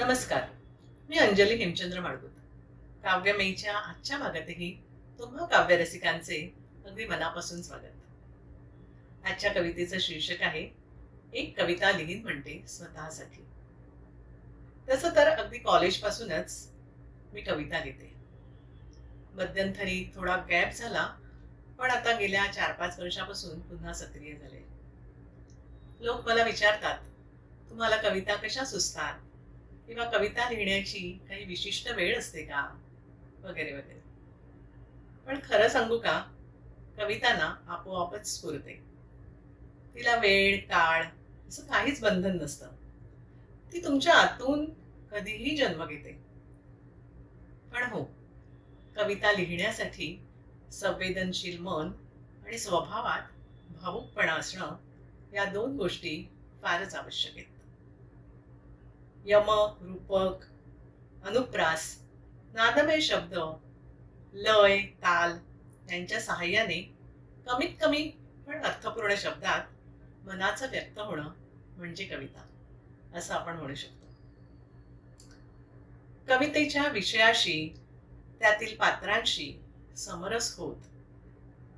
नमस्कार. मी अंजली हेमचंद्र माडगूळ. काव्यमयीच्या आजच्या भागातही तुम्हा काव्यरसिकांचे अगदी मनापासून स्वागत. आजच्या कवितेचं शीर्षक आहे, एक कविता लिहीन म्हणते स्वतःसाठी. तसं तर अगदी कॉलेजपासूनच मी कविता लिहिते. मध्यंतरी थोडा गॅप झाला, पण आता गेल्या 4-5 वर्षापासून पुन्हा सक्रिय झाले. लोक मला विचारतात, तुम्हाला कविता कशा सुचतात? किंवा कविता लिहिण्याची काही विशिष्ट वेळ असते का? वगैरे वगैरे. पण खरं सांगू का, कविता ना आपोआपच स्फुरते. तिला वेळ काळ असं काहीच बंधन नसतं. ती तुमच्या आतून कधीही जन्म घेते. पण हो, कविता लिहिण्यासाठी संवेदनशील मन आणि स्वभावात भावुकपणा असणं, या दोन गोष्टी फारच आवश्यक आहेत. यम, रूपक, अनुप्रास, नादमय शब्द, लय, ताल यांच्या सहाय्याने कमीत कमी पण अर्थपूर्ण शब्दात मनाचं व्यक्त होणं म्हणजे कविता, असं आपण म्हणू शकतो. कवितेच्या विषयाशी, त्यातील पात्रांशी समरस होत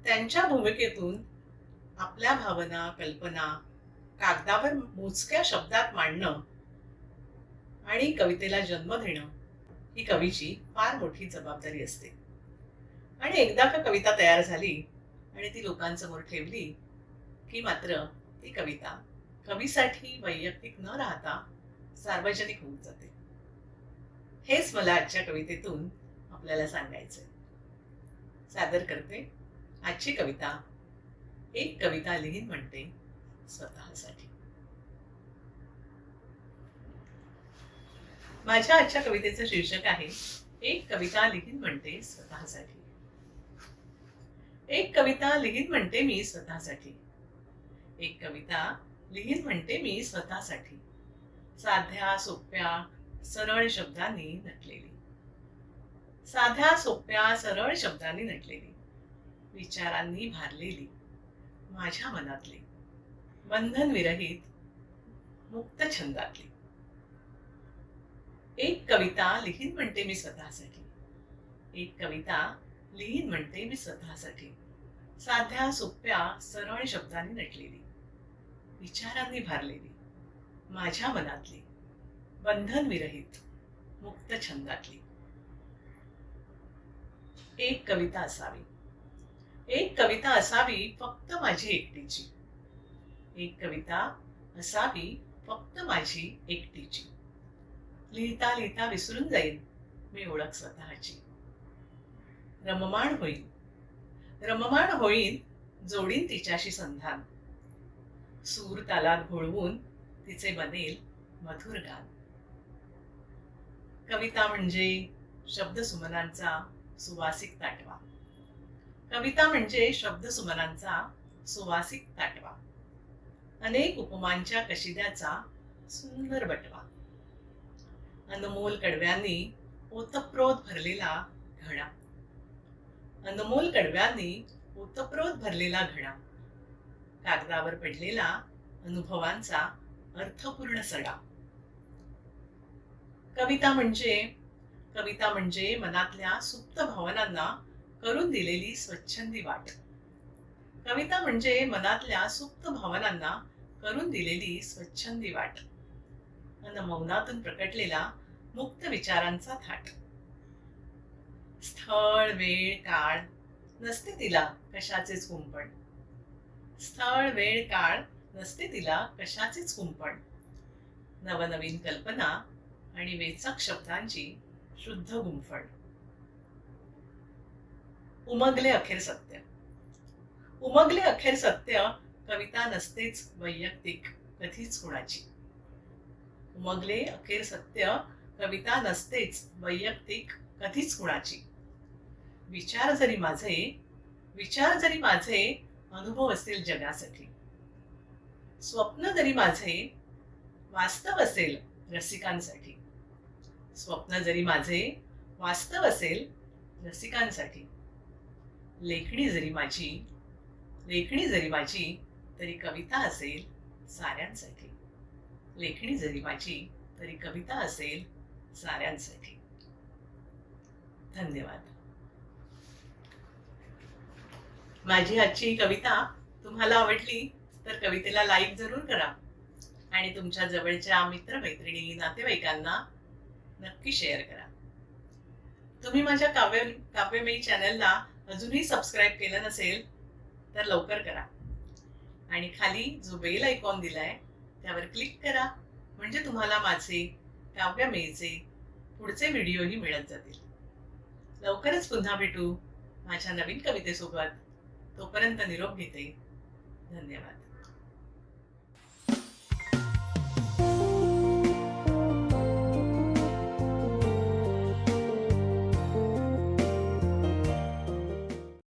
त्यांच्या भूमिकेतून आपल्या भावना, कल्पना कागदावर मोजक्या शब्दात मांडणं आणि कवितेला जन्म देणं, ही कवीची फार मोठी जबाबदारी असते. आणि एकदा का कविता तयार झाली आणि ती लोकांसमोर ठेवली, की मात्र ती कविता कवीसाठी वैयक्तिक न राहता सार्वजनिक होऊन जाते. हेच मला आजच्या कवितेतून आपल्याला सांगायचंय. सादर करते आजची कविता, एक कविता लिहीन म्हणते स्वतःसाठी. माझ्या आजच्या कवितेचं शीर्षक आहे, एक कविता लिहीन म्हणते स्वतःसाठी. एक कविता लिहीन म्हणते मी स्वतःसाठी. एक कविता लिहीन म्हणते मी स्वतःसाठी. साध्या सोप्या सरळ शब्दांनी नटलेली. साध्या सोप्या सरळ शब्दांनी नटलेली, विचारांनी भारलेली, माझ्या मनातली, बंधन विरहित मुक्त छंदातली. एक कविता लिहीन म्हणते मी स्वतःसाठी. एक कविता लिहीन म्हणते मी स्वतःसाठी. साध्या सोप्या सरळ शब्दांनी नटलेली, विचारांनी भारलेली, माझ्या मनातली, बंधन विरहित मुक्त छंदातली. एक कविता असावी. एक कविता असावी फक्त माझी एकटीची. एक कविता असावी फक्त माझी एकटीची. लिहिता लिहिता विसरून जाईल मी ओळख स्वतःची. रममाण होईल, रममाण होईल, जोडीन तिच्याशी संधान. सूर तालात घोळवून तिचे बनेल मधुर गान. कविता म्हणजे शब्दसुमनांचा सुवासिक ताटवा. कविता म्हणजे शब्दसुमनांचा सुवासिक ताटवा. अनेक उपमांच्या कशिद्याचा सुंदर बटवा. अनमोल कडव्यांनी ओतप्रोत भरलेला घडा. अनमोल कडव्यांनी ओतप्रोत भरलेला घडा. कागदावर पडलेला अनुभवांचा अर्थपूर्ण सडा. कविता म्हणजे मनातल्या सुप्त भावनांना करून दिलेली स्वच्छंदी वाट. कविता म्हणजे मनातल्या सुप्त भावनांना करून दिलेली स्वच्छंदी वाट. अन मौनातून प्रकटलेला मुक्त विचारांचा थाट. स्थळ वेळ काळ नसते तिला कशाचेच कुंपण. स्थळ वेळ काळ नसते तिला कशाचेच कुंपण. नवनवीन कल्पना आणि वेचक शब्दांची शुद्ध गुंफण. उमगले अखेर सत्य. उमगले अखेर सत्य, कविता नसतेच वैयक्तिक कधीच कुणाची. उमगले अखेर सत्य, कविता नसतेच वैयक्तिक कधीच कुणाची. विचार जरी माझे अनुभव असतील जगासाठी. स्वप्न जरी माझे वास्तव असेल रसिकांसाठी. स्वप्न जरी माझे वास्तव असेल रसिकांसाठी. लेखणी जरी माझी तरी कविता असेल साऱ्यांसाठी. लेखणी जरी माझी तरी कविता असेल साऱ्यांसाठी. धन्यवाद. माझी आजची ही कविता तुम्हाला आवडली तर कवितेला लाईक जरूर करा आणि तुमच्या जवळच्या मित्रमैत्रिणी, नातेवाईकांना नक्की शेअर करा. तुम्ही माझ्या काव्यमयी चॅनलला अजूनही सबस्क्राईब केलं नसेल तर लवकर करा आणि खाली जो बेल आयकॉन दिलाय त्यावर क्लिक करा, म्हणजे तुम्हाला माझे काव्यमयीचे पुढचे व्हिडिओही मिळत जातील. लवकरच पुन्हा भेटू माझ्या नवीन कवितेसोबत. तोपर्यंत निरोप घेते. धन्यवाद.